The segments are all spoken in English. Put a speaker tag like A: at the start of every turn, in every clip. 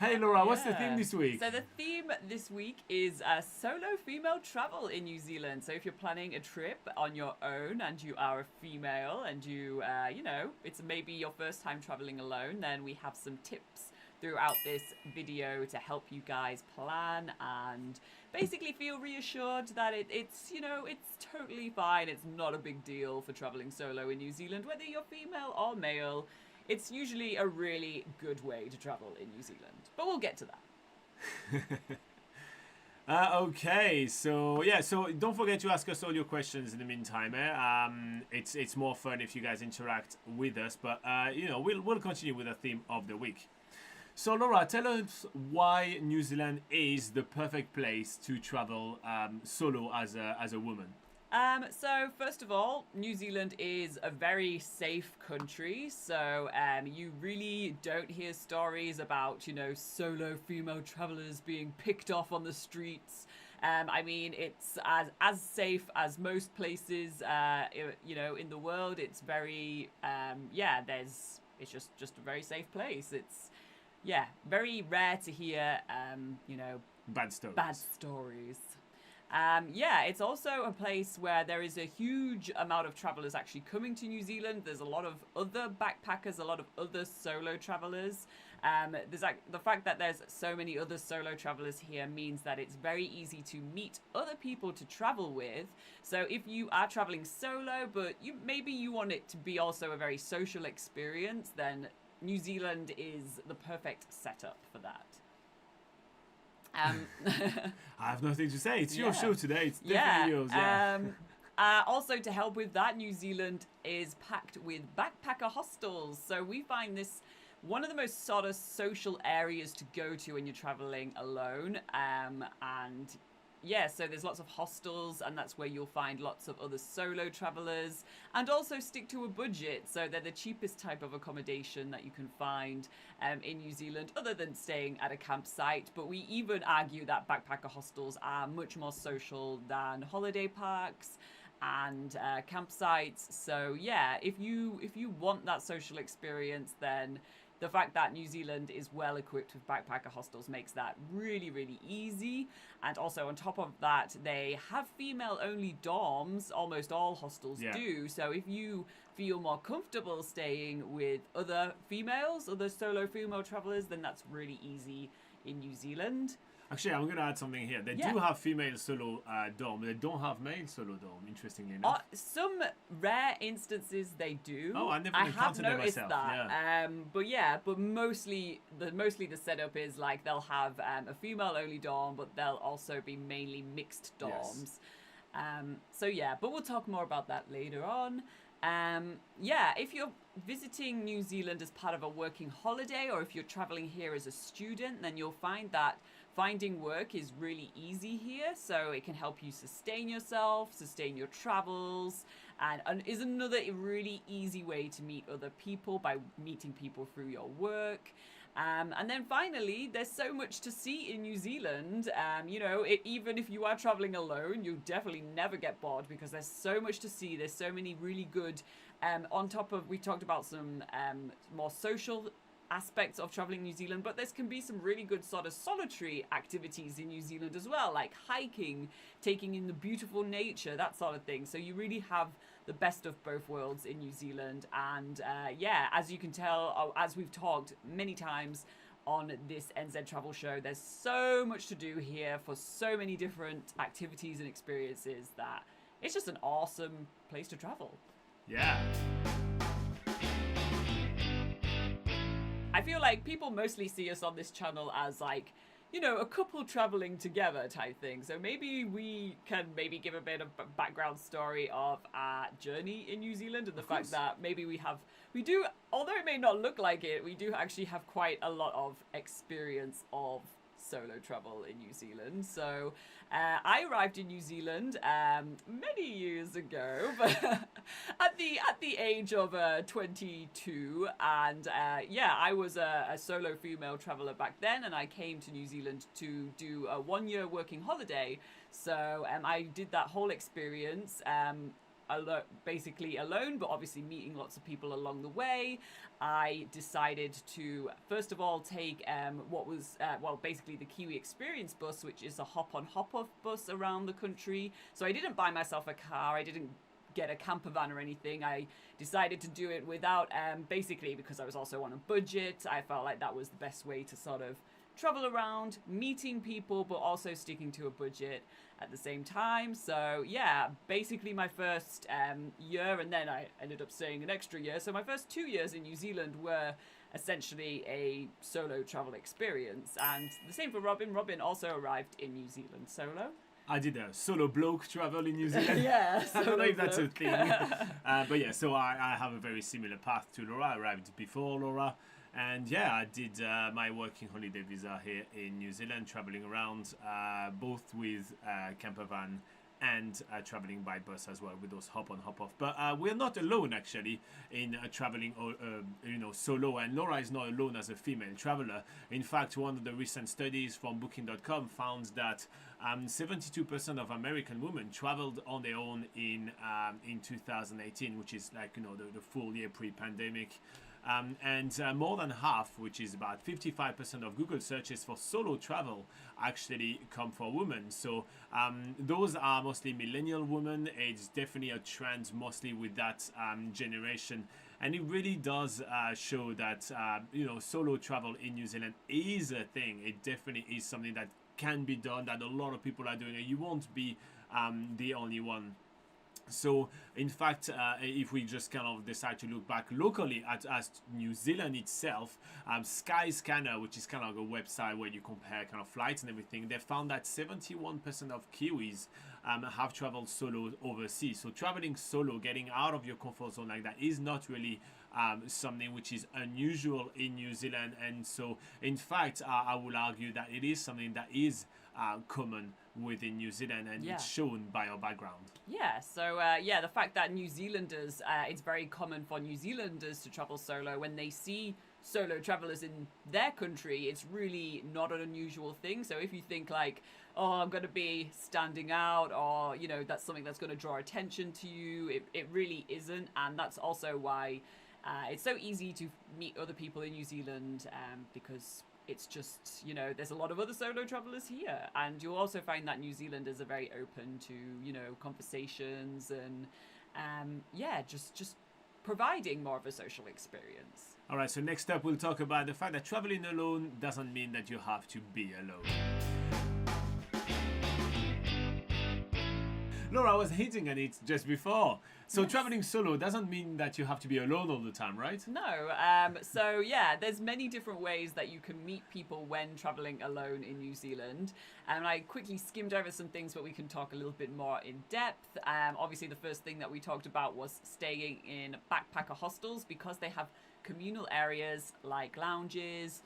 A: Hey Laura, what's the theme this week?
B: So the theme this week is solo female travel in New Zealand. So if you're planning a trip on your own and you are a female and it's maybe your first time traveling alone, then we have some tips throughout this video to help you guys plan and basically feel reassured that it's totally fine. It's not a big deal for traveling solo in New Zealand, whether you're female or male. It's usually a really good way to travel in New Zealand, but we'll get to that.
A: Okay, so don't forget to ask us all your questions in the meantime. It's more fun if you guys interact with us, but we'll continue with the theme of the week. So Laura, tell us why New Zealand is the perfect place to travel solo as a woman.
B: So first of all, New Zealand is a very safe country. So you really don't hear stories about, solo female travelers being picked off on the streets. It's as safe as most places, in the world. It's very, it's just a very safe place. It's, very rare to hear,
A: Bad stories.
B: Bad stories. It's also a place where there is a huge amount of travelers actually coming to New Zealand. There's a lot of other backpackers, a lot of other solo travelers. The fact that there's so many other solo travelers here means that it's very easy to meet other people to travel with. So if you are traveling solo, but maybe you want it to be also a very social experience, then New Zealand is the perfect setup for that.
A: I have nothing to say. It's your show today. It's definitely yours. Yeah.
B: Also, to help with that, New Zealand is packed with backpacker hostels. So we find this one of the most sort of social areas to go to when you're traveling alone. So there's lots of hostels, and that's where you'll find lots of other solo travelers, and also stick to a budget. So they're the cheapest type of accommodation that you can find in New Zealand, other than staying at a campsite. But we even argue that backpacker hostels are much more social than holiday parks and campsites. So if you want that social experience, then the fact that New Zealand is well equipped with backpacker hostels makes that really, really easy. And also on top of that, they have female-only dorms. Almost all hostels do. So if you feel more comfortable staying with other females, other solo female travelers, then that's really easy in New Zealand.
A: Actually, I'm going to add something here. They do have female solo dorm. They don't have male solo dorm, interestingly enough.
B: Some rare instances they do.
A: Oh, I never
B: have noticed
A: myself.
B: that. But mostly the setup is like they'll have a female-only dorm, but they'll also be mainly mixed dorms. Yes. But we'll talk more about that later on. If you're visiting New Zealand as part of a working holiday, or if you're traveling here as a student, then you'll find that finding work is really easy here. So it can help you sustain yourself, sustain your travels, and is another really easy way to meet other people by meeting people through your work. And then finally, there's so much to see in New Zealand. Even if you are traveling alone, you'll definitely never get bored because there's so much to see. There's so many really good, on top of, we talked about some more social aspects of traveling New Zealand, but there can be some really good sort of solitary activities in New Zealand as well, like hiking, taking in the beautiful nature, that sort of thing. So you really have the best of both worlds in New Zealand. And as you can tell, as we've talked many times on this NZ Travel Show, there's so much to do here for so many different activities and experiences that it's just an awesome place to travel.
A: Yeah.
B: I feel like people mostly see us on this channel as like, a couple traveling together type thing. So maybe we can give a bit of background story of our journey in New Zealand and the fact that maybe we do, although it may not look like it, we do actually have quite a lot of experience of solo travel in New Zealand. So I arrived in New Zealand many years ago, but at the age of 22, and I was a solo female traveler back then, and I came to New Zealand to do a 1-year working holiday. So I did that whole experience. basically alone, but obviously meeting lots of people along the way. I decided to first of all take what was basically the Kiwi Experience bus, which is a hop-on hop-off bus around the country. So I didn't buy myself a car. I didn't get a camper van or anything. I decided to do it without, basically because I was also on a budget. I felt like that was the best way to sort of travel around, meeting people, but also sticking to a budget at the same time. So yeah, basically my first year, and then I ended up staying an extra year. So my first 2 years in New Zealand were essentially a solo travel experience. And the same for Robin. Robin also arrived in New Zealand solo.
A: I did a solo bloke travel in New Zealand.
B: Yeah,
A: I don't know if that's a thing. But yeah, so I have a very similar path to Laura. I arrived before Laura. And yeah, I did my working holiday visa here in New Zealand, traveling around both with camper van and traveling by bus as well with those hop on hop off. But we're not alone actually in traveling solo, and Laura is not alone as a female traveler. In fact, one of the recent studies from booking.com found that 72% of American women traveled on their own in 2018, which is like the full year pre-pandemic. And more than half, which is about 55% of Google searches for solo travel, actually come for women. So those are mostly millennial women. It's definitely a trend, mostly with that generation. And it really does show that solo travel in New Zealand is a thing. It definitely is something that can be done, that a lot of people are doing, and you won't be the only one. So, in fact, if we just kind of decide to look back locally at New Zealand itself, Skyscanner, which is kind of like a website where you compare kind of flights and everything, they found that 71% of Kiwis have traveled solo overseas. So traveling solo, getting out of your comfort zone like that, is not really something which is unusual in New Zealand. And so, in fact, I will argue that it is something that is common within New Zealand, and it's shown by our background.
B: Yeah, so the fact that New Zealanders, it's very common for New Zealanders to travel solo. When they see solo travelers in their country, it's really not an unusual thing. So if you think like, oh, I'm going to be standing out, or that's something that's going to draw attention to you, it really isn't. And that's also why it's so easy to meet other people in New Zealand, because it's just, there's a lot of other solo travelers here. And you'll also find that New Zealanders are very open to, conversations and, just providing more of a social experience.
A: All right, so next up, we'll talk about the fact that traveling alone doesn't mean that you have to be alone. Laura was hinting at it just before. So traveling solo doesn't mean that you have to be alone all the time, right?
B: No. There's many different ways that you can meet people when traveling alone in New Zealand. And I quickly skimmed over some things, but we can talk a little bit more in depth. Obviously, the first thing that we talked about was staying in backpacker hostels, because they have communal areas like lounges,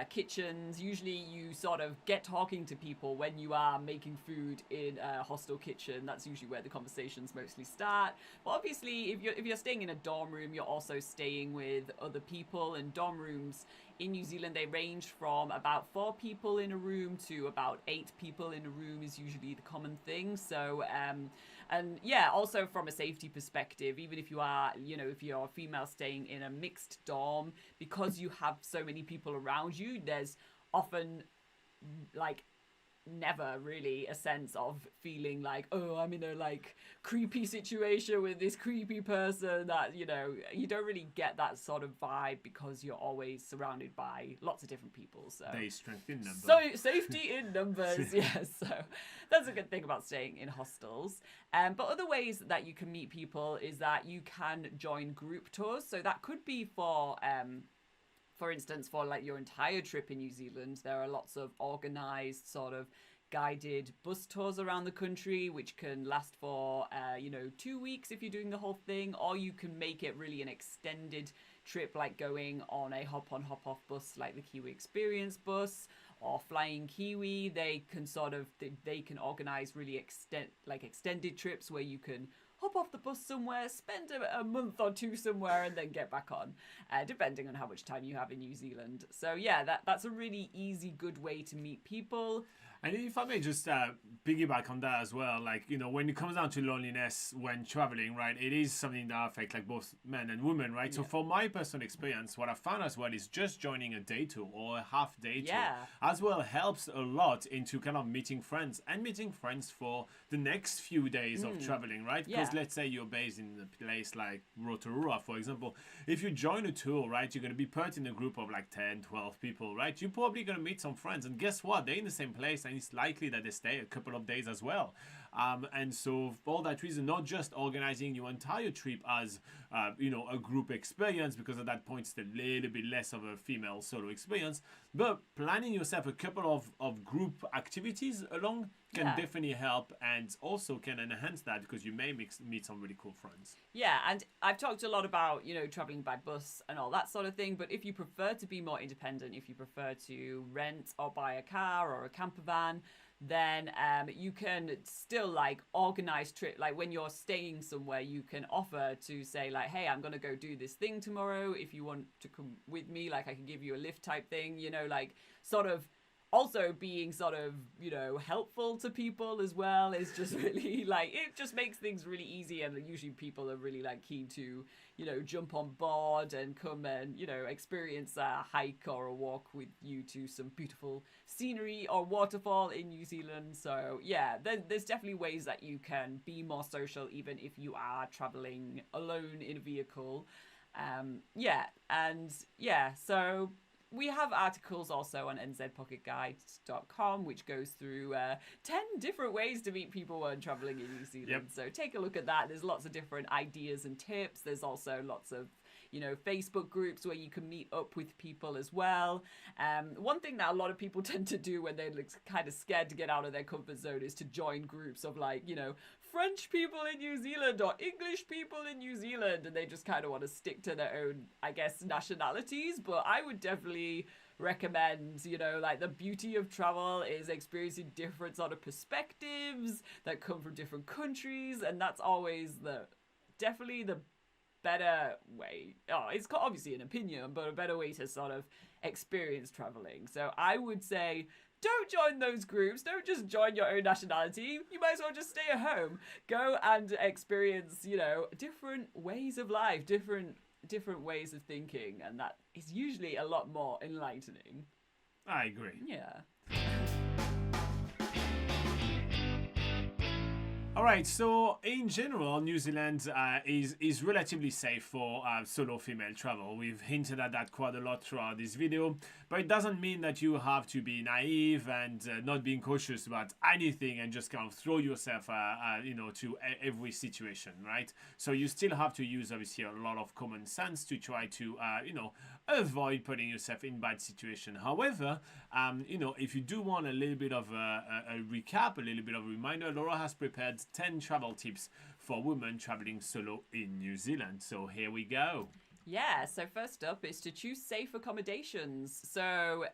B: kitchens. Usually you sort of get talking to people when you are making food in a hostel kitchen. That's usually where the conversations mostly start. But obviously if you're staying in a dorm room, you're also staying with other people. And dorm rooms in New Zealand, they range from about 4 people in a room to about 8 people in a room is usually the common thing. So also from a safety perspective, even if you are, if you're a female staying in a mixed dorm, because you have so many people around you, there's often never really a sense of feeling like, oh, I'm in a creepy situation with this creepy person, that you don't really get that sort of vibe, because you're always surrounded by lots of different people. So
A: they strength in numbers.
B: So safety in numbers. Yes, so that's a good thing about staying in hostels. But other ways that you can meet people is that you can join group tours. So that could be for instance, for your entire trip in New Zealand. There are lots of organized sort of guided bus tours around the country, which can last for 2 weeks if you're doing the whole thing, or you can make it really an extended trip, like going on a hop-on hop-off bus like the Kiwi Experience bus or Flying Kiwi. They can organize really extended trips where you can hop off the bus somewhere, spend a month or 2 somewhere, and then get back on, depending on how much time you have in New Zealand. So yeah, that's a really easy, good way to meet people.
A: And if I may just piggyback on that as well, like, you know, when it comes down to loneliness when traveling, right, it is something that affects like both men and women, right? So for my personal experience, what I found as well is just joining a day tour or a half day tour as well helps a lot into kind of meeting friends and meeting friends for the next few days of traveling, right? Because let's say you're based in a place like Rotorua, for example. If you join a tour, right, you're going to be put in a group of like 10, 12 people, right? You're probably going to meet some friends. And guess what? They're in the same place and it's likely that they stay a couple of days as well. And so for that reason, not just organizing your entire trip as, you know, a group experience, because at that point it's a little bit less of a female solo experience, but planning yourself a couple of group activities along can definitely help and also can enhance that because you may meet some really cool friends.
B: Yeah, and I've talked a lot about, you know, traveling by bus and all that sort of thing, but if you prefer to be more independent, if you prefer to rent or buy a car or a camper van, then you can still like organize trip. Like when you're staying somewhere, you can offer to say like, hey, I'm going to go do this thing tomorrow. If you want to come with me, like I can give you a lift type thing, you know, like sort of also being sort of, you know, helpful to people as well is just really like, it just makes things really easy. And usually people are really like keen to, you know, jump on board and come and, you know, experience a hike or a walk with you to some beautiful scenery or waterfall in New Zealand. So yeah, there's definitely ways that you can be more social even if you are traveling alone in a vehicle. So we have articles also on nzpocketguides.com which goes through 10 different ways to meet people when traveling in New Zealand. So take a look at that. There's lots of different ideas and tips. There's also lots of, you know, Facebook groups where you can meet up with people as well. One thing that a lot of people tend to do when they're like, kind of scared to get out of their comfort zone is to join groups of like, you know, French people in New Zealand or English people in New Zealand, and they just kind of want to stick to their own, I guess, nationalities. But I would definitely recommend, you know, like the beauty of travel is experiencing different sort of perspectives that come from different countries, and that's always definitely the better way. Oh, it's obviously an opinion, but a better way to sort of experience traveling. So I would say don't join those groups. Don't just join your own nationality. You might as well just stay at home. Go and experience, you know, different ways of life, different ways of thinking, and that is usually a lot more enlightening.
A: I agree.
B: Yeah.
A: All right, so in general, New Zealand is relatively safe for solo female travel. We've hinted at that quite a lot throughout this video, but it doesn't mean that you have to be naive and not being cautious about anything and just kind of throw yourself, you know, to every situation, right? So you still have to use obviously a lot of common sense to try to, you know, avoid putting yourself in bad situation. However, you know, if you do want a little bit of a recap, a little bit of a reminder, Laura has prepared 10 travel tips for women traveling solo in New Zealand. So here we go.
B: Yeah, so first up is to choose safe accommodations. So,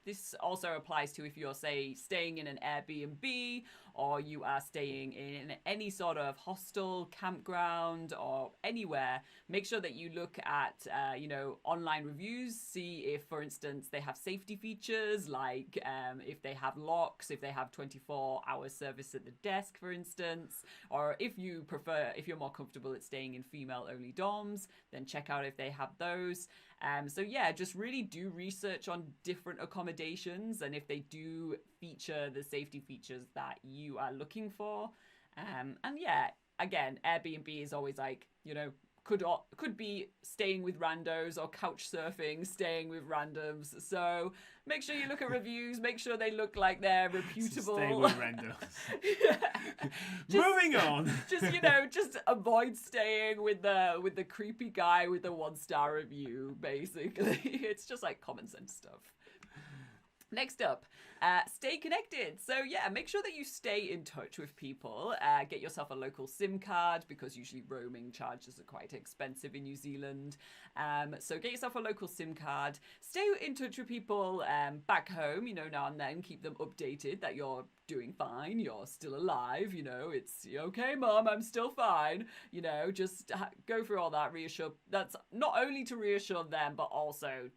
B: this also applies to if you're, say, staying in an Airbnb or you are staying in any sort of hostel, campground, or anywhere. Make sure that you look at, online reviews. See if, for instance, they have safety features, like if they have locks, if they have 24-hour service at the desk, for instance, or if you're more comfortable at staying in female-only dorms, then check out if they have those. Just really do research on different accommodations and if they do feature the safety features that you are looking for. Again, Airbnb is always like, you know, could be staying with randos or couch surfing, staying with randoms. So make sure you look at reviews, make sure they look like they're reputable.
A: Stay with randos. Moving on.
B: Just avoid staying with the creepy guy with the 1-star review, basically. It's just like common sense stuff. Next up, stay connected. So make sure that you stay in touch with people. Get yourself a local SIM card because usually roaming charges are quite expensive in New Zealand. So get yourself a local SIM card. Stay in touch with people back home, now and then. Keep them updated that you're doing fine, you're still alive, it's okay, Mom, I'm still fine. Just go through all that, reassure. That's not only to reassure them, but also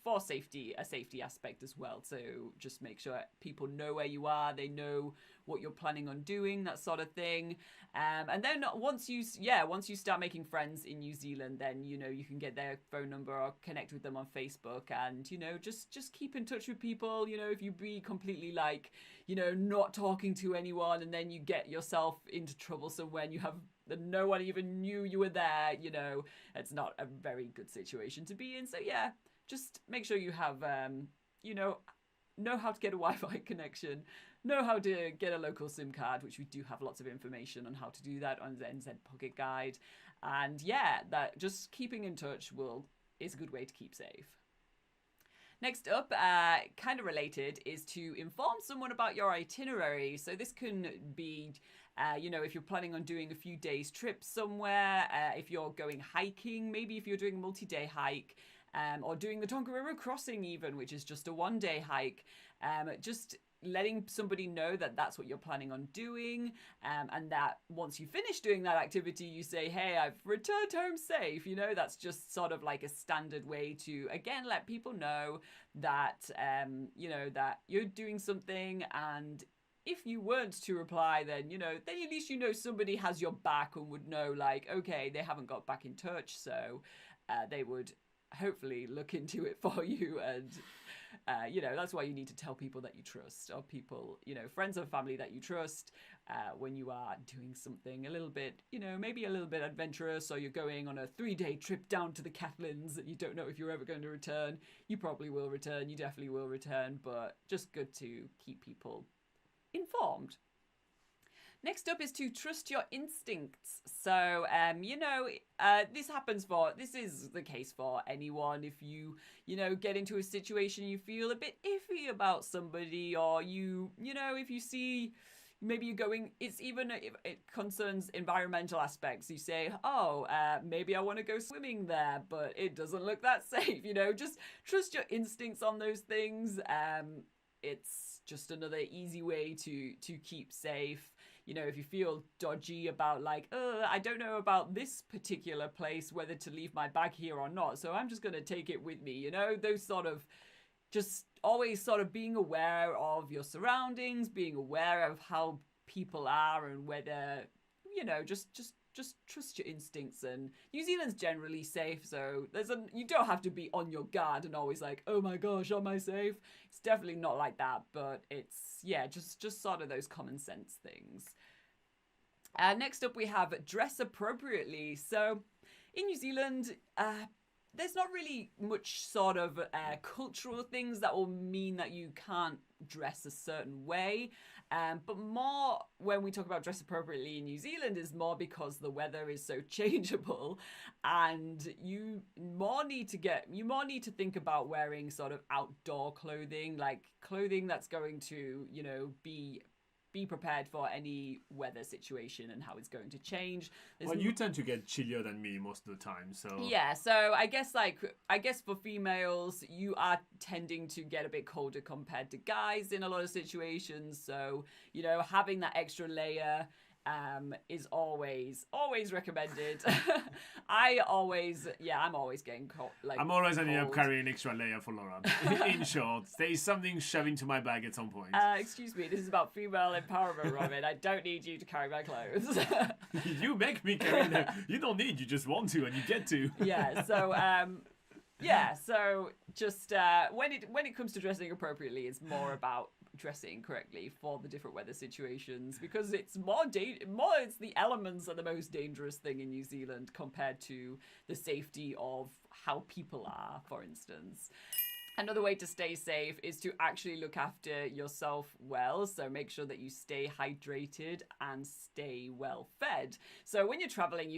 B: for a safety aspect as well out. So just make sure people know where you are, they know what you're planning on doing, that sort of thing. And then once you start making friends in New Zealand, then you can get their phone number or connect with them on Facebook, and just keep in touch with people. If you be completely like not talking to anyone, and then you get yourself into trouble somewhere and you have no one even knew you were there, it's not a very good situation to be in. So yeah, just make sure you have know how to get a Wi-Fi connection, know how to get a local SIM card, which we do have lots of information on how to do that on the NZ Pocket Guide. And yeah, that just keeping in touch is a good way to keep safe. Next up, kind of related, is to inform someone about your itinerary. So this can be, if you're planning on doing a few days trip somewhere, if you're going hiking, maybe if you're doing a multi-day hike, or doing the Tongariro Crossing even, which is just a one-day hike, just letting somebody know that that's what you're planning on doing, and that once you finish doing that activity, you say, hey, I've returned home safe. That's just sort of like a standard way to, again, let people know that, that you're doing something. And if you weren't to reply, then, then at least somebody has your back and would know, like, okay, they haven't got back in touch, so they would hopefully look into it for you. And that's why you need to tell people that you trust, or people, friends or family that you trust, when you are doing something a little bit, maybe a little bit adventurous, or you're going on a 3-day trip down to the Catlins and you don't know if you're ever going to return. You probably will return, you definitely will return, but just good to keep people informed. Next up is to trust your instincts. So, this is the case for anyone. If you, get into a situation you feel a bit iffy about somebody, or if you see, maybe you're going, it's even if it concerns environmental aspects. You say, maybe I want to go swimming there, but it doesn't look that safe. Just trust your instincts on those things. It's just another easy way to keep safe. If you feel dodgy about like, I don't know about this particular place, whether to leave my bag here or not, so I'm just going to take it with me. Those sort of, just always sort of being aware of your surroundings, being aware of how people are, and whether, just trust your instincts. And New Zealand's generally safe, so you don't have to be on your guard and always like, oh my gosh, am I safe? It's definitely not like that, but it's, just sort of those common sense things. Next up, we have dress appropriately. So in New Zealand, there's not really much sort of cultural things that will mean that you can't dress a certain way. But more when we talk about dress appropriately in New Zealand is more because the weather is so changeable, and you more need to think about wearing sort of outdoor clothing, like clothing that's going to, be prepared for any weather situation and how it's going to change.
A: Well, you tend to get chillier than me most of the time, so...
B: Yeah, so I guess for females, you are tending to get a bit colder compared to guys in a lot of situations, so, having that extra layer is always recommended. I'm always getting cold.
A: I'm always ending up carrying an extra layer for Laura. In short, there is something shoved into my bag at some point.
B: Excuse me, this is about female empowerment, Robin. I don't need you to carry my clothes.
A: You make me carry them. You don't need, you just want to, and you get to.
B: So just when it comes to dressing appropriately, it's more about dressing correctly for the different weather situations, because it's it's the elements are the most dangerous thing in New Zealand compared to the safety of how people are, for instance. Another way to stay safe is to actually look after yourself well. So make sure that you stay hydrated and stay well fed. So when you're traveling,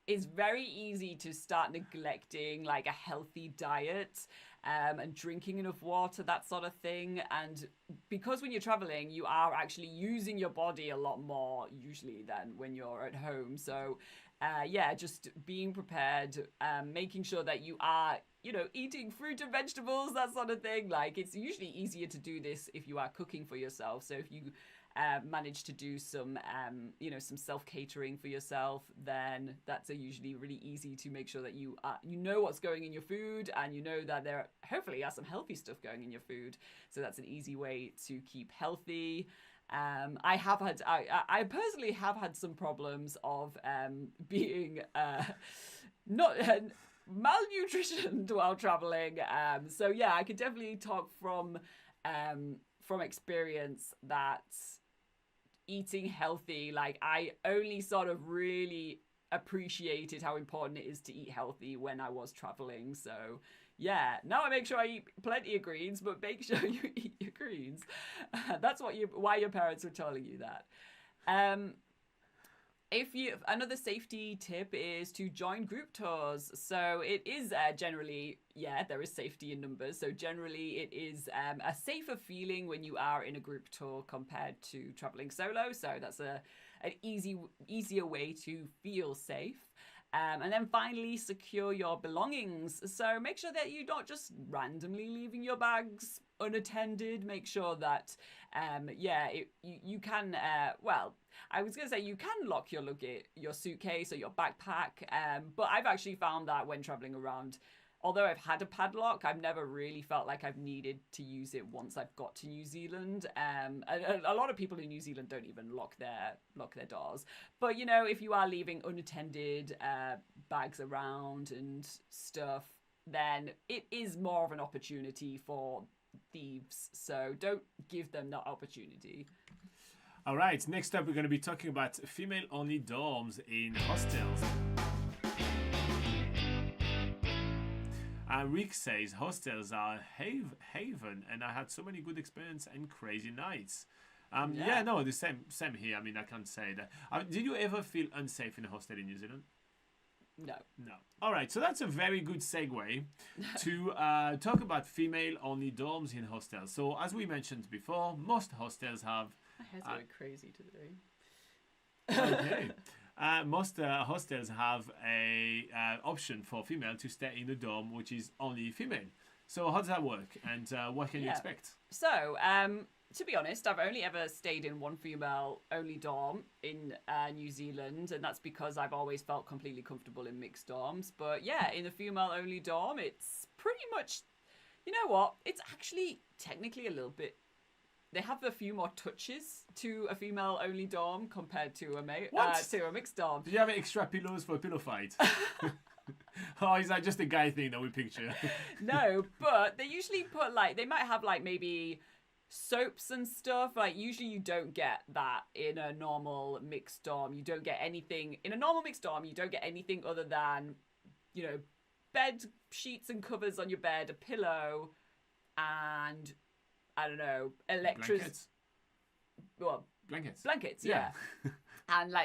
B: it's very easy to start neglecting like a healthy diet, and drinking enough water, that sort of thing. And because when you're traveling, you are actually using your body a lot more usually than when you're at home. So just being prepared, making sure that you are, eating fruit and vegetables, that sort of thing. Like, it's usually easier to do this if you are cooking for yourself. So if you manage to do some, some self-catering for yourself, then that's usually really easy to make sure that you know what's going in your food, and you know that there hopefully are some healthy stuff going in your food. So that's an easy way to keep healthy. I personally have had some problems of being not malnutritioned while traveling. So yeah, I could definitely talk from experience that eating healthy, like I only sort of really appreciated how important it is to eat healthy when I was traveling. So yeah, now I make sure I eat plenty of greens, but make sure you eat your greens. That's why your parents were telling you that. Another safety tip is to join group tours. So it is generally, there is safety in numbers. So generally it is a safer feeling when you are in a group tour compared to traveling solo. So that's an easier way to feel safe. And then finally, secure your belongings. So make sure that you're not just randomly leaving your bags unattended. Make sure that, you can, I was going to say you can lock your suitcase or your backpack. But I've actually found that when traveling around, although I've had a padlock, I've never really felt like I've needed to use it once I've got to New Zealand. A lot of people in New Zealand don't even lock their doors. But, if you are leaving unattended bags around and stuff, then it is more of an opportunity for thieves. So don't give them that opportunity.
A: All right, next up we're going to be talking about female-only dorms in hostels. Rick says hostels are a haven, and I had so many good experiences and crazy nights. The same here. I mean, I can't say that. Did you ever feel unsafe in a hostel in New Zealand?
B: No.
A: All right, so that's a very good segue to talk about female-only dorms in hostels. So as we mentioned before, most hostels have...
B: My hair's going crazy today.
A: Okay. Most hostels have a option for female to stay in a dorm which is only female. So how does that work, and what can you expect?
B: So, to be honest, I've only ever stayed in one female-only dorm in New Zealand, and that's because I've always felt completely comfortable in mixed dorms. But yeah, in a female-only dorm, it's pretty much, you know what? It's actually technically a little bit... They have a few more touches to a female-only dorm compared to a mixed dorm.
A: Do you have extra pillows for a pillow fight? Or is that just a guy thing that we picture?
B: No, but they usually put they might have maybe soaps and stuff. Usually you don't get that in a normal mixed dorm. You don't get anything in a normal mixed dorm. You don't get anything other than, bed sheets and covers on your bed, a pillow, and I don't know,
A: Blankets.
B: Well, blankets, yeah. And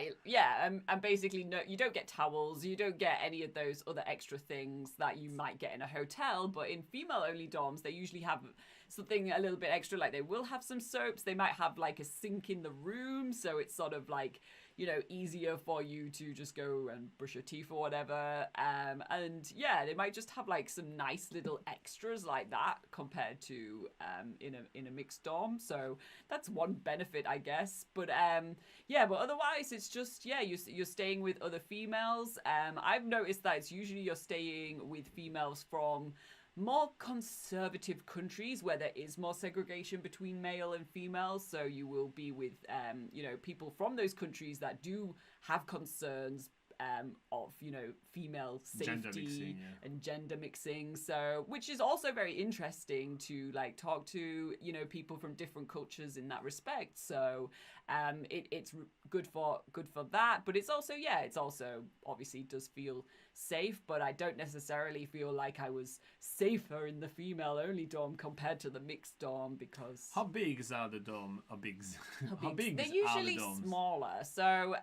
B: and basically no, you don't get towels, you don't get any of those other extra things that you might get in a hotel. But in female-only dorms, they usually have something a little bit extra. They will have some soaps. They might have a sink in the room, so it's sort of easier for you to just go and brush your teeth or whatever. And yeah, they might just have some nice little extras like that compared to in a mixed dorm. So that's one benefit, I guess. But but otherwise it's just you're staying with other females. I've noticed that it's usually you're staying with females from more conservative countries where there is more segregation between male and female. So you will be with people from those countries that do have concerns of female safety and gender mixing. So which is also very interesting to talk to people from different cultures in that respect. So it's good for that, but it's also obviously does feel safe, but I don't necessarily feel like I was safer in the female only dorm compared to the mixed dorm. Because
A: how big are the dorm? How big
B: they're usually smaller. So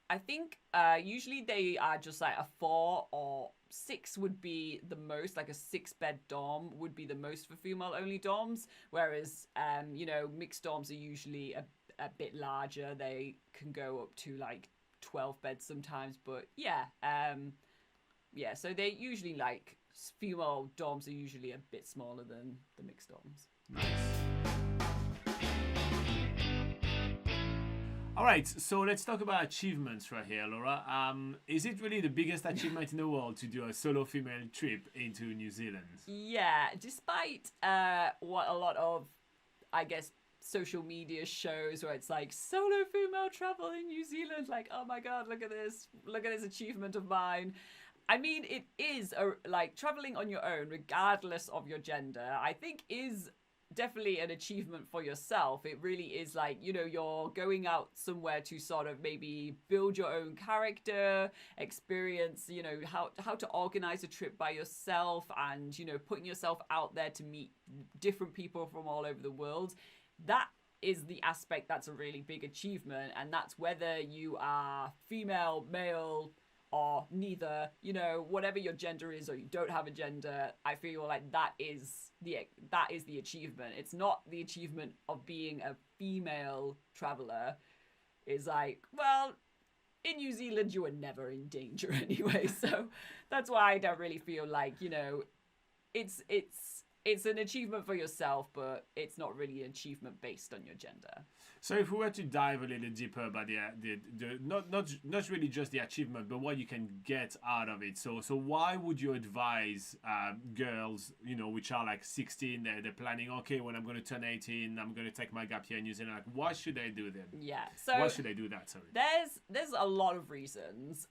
B: I think usually they are just a 4 or 6 would be the most. A 6-bed dorm would be the most for female-only dorms, whereas mixed dorms are usually a bit larger. They can go up to 12 beds sometimes, but so they usually female dorms are usually a bit smaller than the mixed dorms.
A: Nice. All right, so let's talk about achievements right here, Laura. Is it really the biggest achievement in the world to do a solo female trip into New Zealand?
B: Yeah, despite what a lot of, I guess, social media shows where it's like solo female travel in New Zealand, like, oh my god, look at this achievement of mine. I mean, it is like traveling on your own, regardless of your gender, I think is definitely an achievement for yourself. It really is like, you're going out somewhere to sort of maybe build your own character, experience, how to organize a trip by yourself and, putting yourself out there to meet different people from all over the world. That is the aspect that's a really big achievement, and that's whether you are female, male, or neither, whatever your gender is, or you don't have a gender. I feel like that is the achievement. It's not the achievement of being a female traveler. Is like, well, in New Zealand you were never in danger anyway, so that's why I don't really feel like, it's an achievement for yourself, but it's not really an achievement based on your gender.
A: So if we were to dive a little deeper about the not really just the achievement, but what you can get out of it. So why would you advise girls, which are like 16, they're planning, okay, when I'm going to turn 18, I'm going to take my gap year in New Zealand. Like, why should they do that?
B: Yeah. So
A: why should they do that? Sorry.
B: There's a lot of reasons.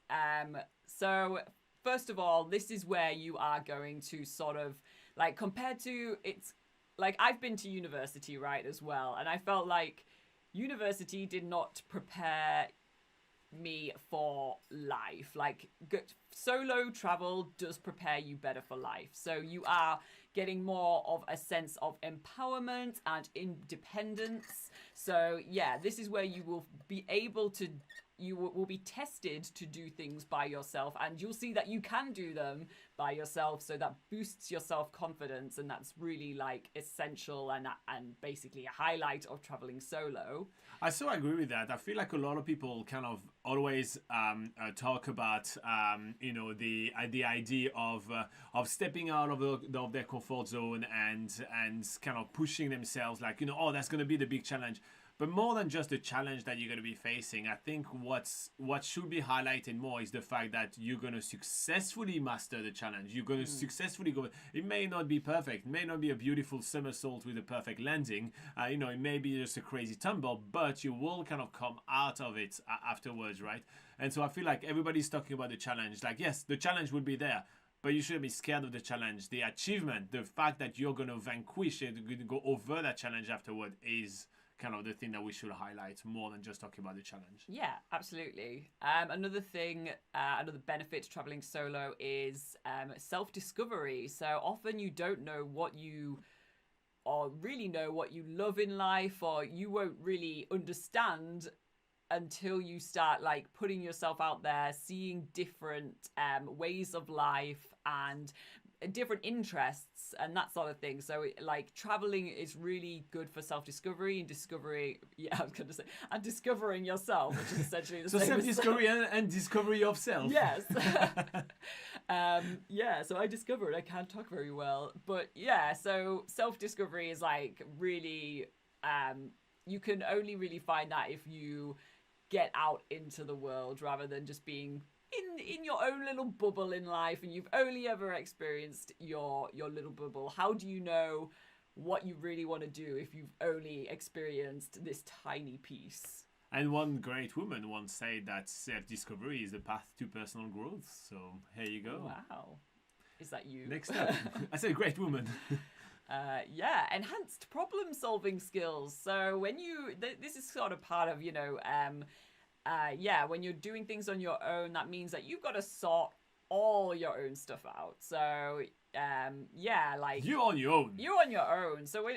B: So first of all, this is where you are going to sort of like compared to it's like I've been to university, right, as well, and I felt like university did not prepare me for life. Like solo travel does prepare you better for life. So you are getting more of a sense of empowerment and independence. So yeah, this is where you will be able to you will be tested to do things by yourself, and you'll see that you can do them by yourself, so that boosts your self-confidence, and that's really like essential and basically a highlight of traveling solo.
A: I so agree with that. I feel like a lot of people kind of always talk about the idea of stepping out of their comfort zone and kind of pushing themselves, like, that's going to be the big challenge. But more than just the challenge that you're going to be facing, I think what should be highlighted more is the fact that you're going to successfully master the challenge. You're going to successfully go. It may not be perfect. It may not be a beautiful somersault with a perfect landing. It may be just a crazy tumble, but you will kind of come out of it afterwards, right? And so I feel like everybody's talking about the challenge. Like, yes, the challenge will be there, but you shouldn't be scared of the challenge. The achievement, the fact that you're going to vanquish it, going to go over that challenge afterward is kind of the thing that we should highlight more than just talking about the challenge.
B: Yeah, absolutely. Another thing, another benefit to traveling solo is self-discovery. So often you don't know what you love in life, or you won't really understand until you start like putting yourself out there, seeing different ways of life and different interests and that sort of thing. So like traveling is really good for self-discovery and discovery. Yeah, I was going to say, and discovering yourself, which is essentially the
A: so
B: same.
A: Self-discovery and discovery of self.
B: Yes. So I discovered I can't talk very well, but yeah, so self-discovery is like really you can only really find that if you get out into the world rather than just being in your own little bubble in life, and you've only ever experienced your little bubble. How do you know what you really want to do if you've only experienced this tiny piece?
A: And one great woman once said that self-discovery is the path to personal growth. So here you go.
B: Wow. Is that you?
A: Next up. I said great woman.
B: Enhanced problem-solving skills. So when this is sort of part of, when you're doing things on your own, that means that you've got to sort all your own stuff out. So, like...
A: You're on your own.
B: You're on your own. So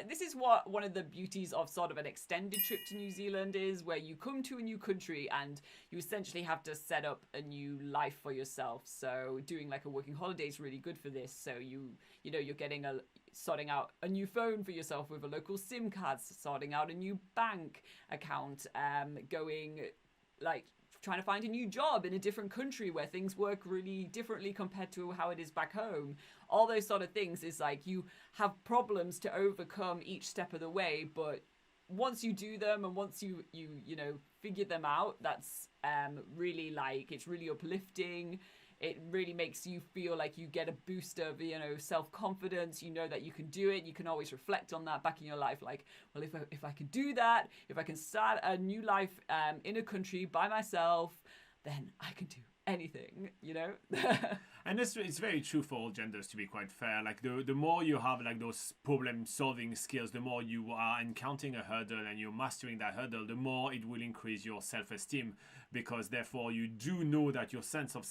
B: this is what one of the beauties of sort of an extended trip to New Zealand is, where you come to a new country and you essentially have to set up a new life for yourself. So doing like a working holiday is really good for this. So you're getting sorting out a new phone for yourself with a local SIM card, sorting out a new bank account, trying to find a new job in a different country where things work really differently compared to how it is back home. All those sort of things is like you have problems to overcome each step of the way, but once you do them and once you figure them out, that's really like, it's really uplifting. It really makes you feel like you get a boost of, self-confidence. You know that you can do it. You can always reflect on that back in your life. Like, well, if I can do that, if I can start a new life in a country by myself, then I can do anything,
A: And it's very true for all genders, to be quite fair. Like the more you have like those problem solving skills, the more you are encountering a hurdle and you're mastering that hurdle, the more it will increase your self-esteem, because therefore you do know that your sense of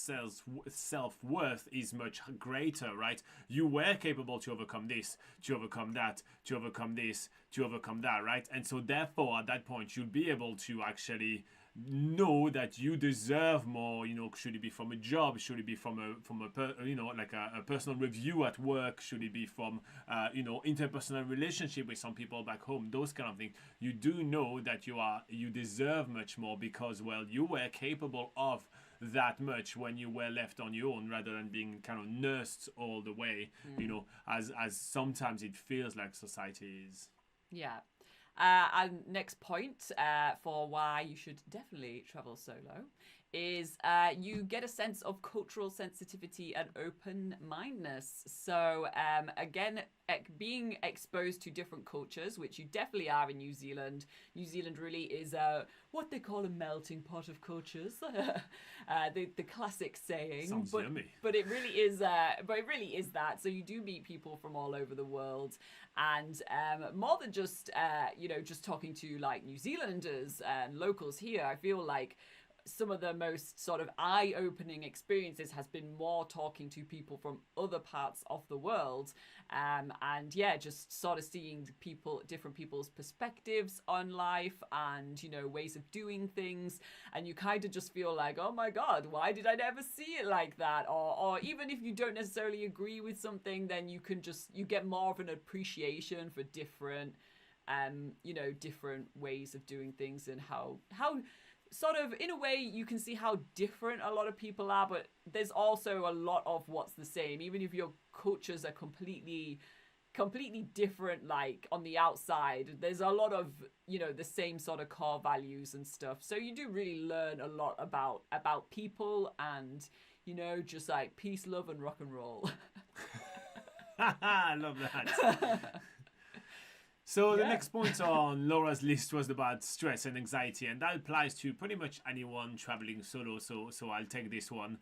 A: self-worth is much greater, right? You were capable to overcome this, to overcome that, to overcome this, to overcome that, right? And so therefore at that point you'll be able to actually know that you deserve more. Should it be from a job, should it be from a personal review at work, should it be from interpersonal relationship with some people back home, those kind of things. You do know that you deserve much more, because well, you were capable of that much when you were left on your own, rather than being kind of nursed all the way, as sometimes it feels like society is.
B: Yeah. And next point for why you should definitely travel solo is you get a sense of cultural sensitivity and open-mindedness. So again, being exposed to different cultures, which you definitely are in New Zealand. New Zealand really is what they call a melting pot of cultures. The classic saying.
A: Sounds yummy.
B: But it really is. But it really is that. So you do meet people from all over the world, and more than just just talking to like New Zealanders and locals here. I feel like some of the most sort of eye-opening experiences has been more talking to people from other parts of the world, and just sort of seeing different people's perspectives on life and ways of doing things, and you kind of just feel like, oh my god, why did I never see it like that? Or even if you don't necessarily agree with something, then you get more of an appreciation for different different ways of doing things, and how sort of, in a way, you can see how different a lot of people are, but there's also a lot of what's the same, even if your cultures are completely different, like on the outside. There's a lot of the same sort of core values and stuff, so you do really learn a lot about people, and just like peace, love, and rock and roll.
A: I love that. So the next point on Laura's list was about stress and anxiety, and that applies to pretty much anyone traveling solo. So I'll take this one.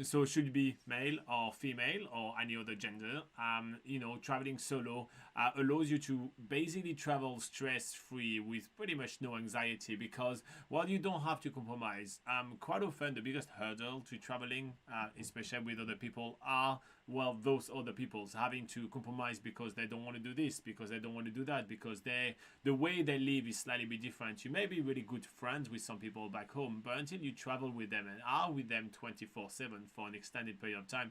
A: So should it be male or female or any other gender? Traveling solo allows you to basically travel stress-free with pretty much no anxiety, because while you don't have to compromise, quite often the biggest hurdle to traveling, especially with other people, are those other people's having to compromise because they don't want to do this, because they don't want to do that, because the way they live is slightly bit different. You may be really good friends with some people back home, but until you travel with them and are with them 24/7 for an extended period of time,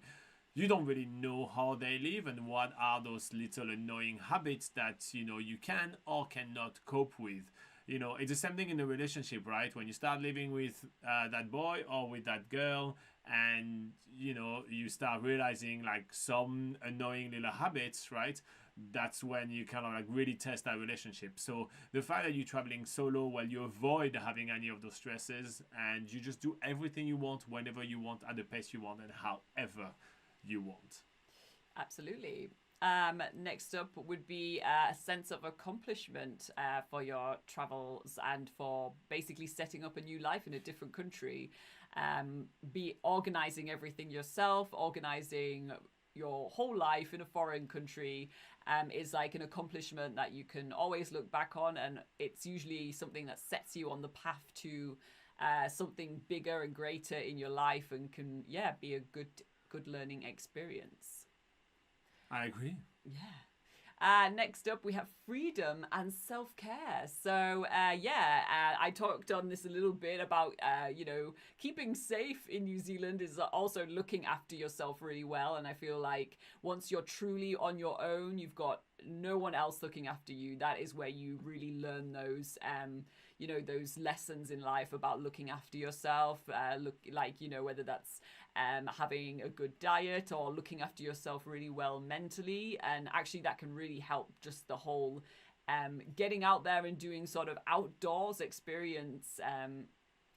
A: you don't really know how they live and what are those little annoying habits that you can or cannot cope with. It's the same thing in a relationship, right? When you start living with that boy or with that girl, and you start realizing like some annoying little habits, right? That's when you kind of like really test that relationship. So the fact that you're traveling solo, well, you avoid having any of those stresses, and you just do everything you want, whenever you want, at the pace you want, and however you want.
B: Absolutely. Next up would be a sense of accomplishment for your travels and for basically setting up a new life in a different country. Be organizing everything yourself, organizing your whole life in a foreign country is like an accomplishment that you can always look back on, and it's usually something that sets you on the path to something bigger and greater in your life, and can be a good learning experience.
A: I agree.
B: Yeah. Next up, we have freedom and self-care. So, I talked on this a little bit about, keeping safe in New Zealand is also looking after yourself really well. And I feel like once you're truly on your own, you've got no one else looking after you. That is where you really learn those, those lessons in life about looking after yourself. Whether that's having a good diet or looking after yourself really well mentally, and actually that can really help just the whole getting out there and doing sort of outdoors experience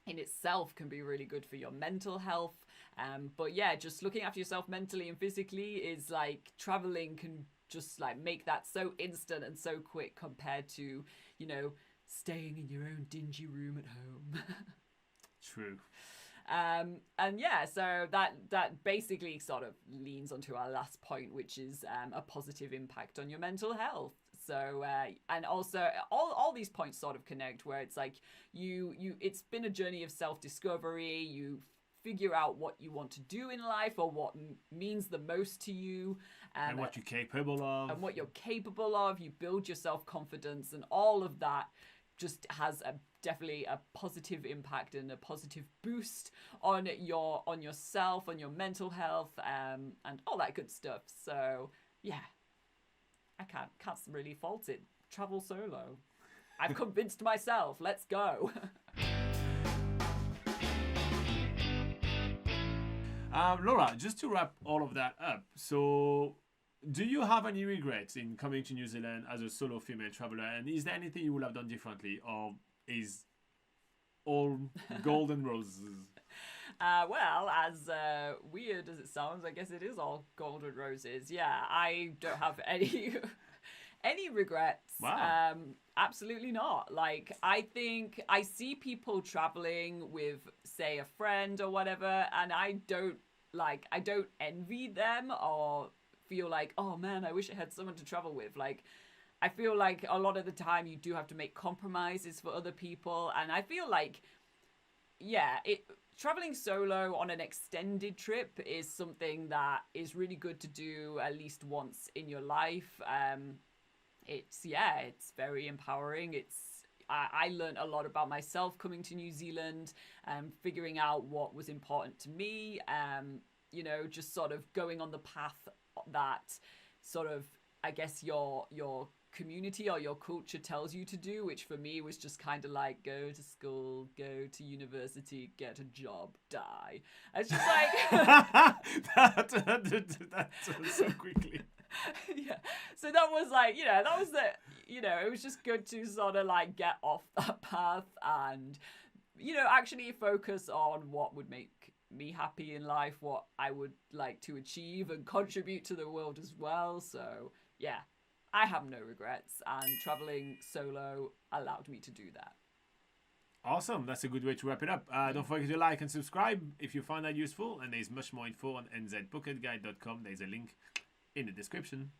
B: in itself can be really good for your mental health. But yeah, just looking after yourself mentally and physically is like traveling can just like make that so instant and so quick compared to, you know, staying in your own dingy room at home.
A: True.
B: And yeah, so that basically sort of leans onto our last point, which is a positive impact on your mental health. So and also all these points sort of connect, where it's like you it's been a journey of self-discovery. You figure out what you want to do in life, or what means the most to you,
A: and what you're capable of.
B: And what you're capable of. You build your self-confidence, and all of that just has definitely a positive impact and a positive boost on yourself, on your mental health, and all that good stuff. So yeah, I can't really fault it. Travel solo. I've convinced myself. Let's go.
A: Laura, just to wrap all of that up, so do you have any regrets in coming to New Zealand as a solo female traveler? And is there anything you would have done differently, or is all golden roses?
B: Well, as weird as it sounds, I guess it is all golden roses. Yeah, I don't have any regrets.
A: Wow.
B: Absolutely not. Like, I think I see people traveling with, say, a friend or whatever, and I don't envy them or feel like, oh man, I wish I had someone to travel with. Like, I feel like a lot of the time you do have to make compromises for other people, and I feel like, yeah, traveling solo on an extended trip is something that is really good to do at least once in your life. It's very empowering. I learned a lot about myself coming to New Zealand, figuring out what was important to me, you know, just sort of going on the path that sort of, I guess, your community or your culture tells you to do, which for me was just kind of like go to school, go to university, get a job, die. It's just like
A: that so quickly.
B: Yeah, so that was like, you know, that was it was just good to sort of like get off that path and, you know, actually focus on what would make me happy in life, what I would like to achieve and contribute to the world as well. So yeah, I have no regrets, and traveling solo allowed me to do that.
A: Awesome. That's a good way to wrap it up. Don't forget to like and subscribe if you found that useful, and there's much more info on nzbucketguide.com. There's a link in the description.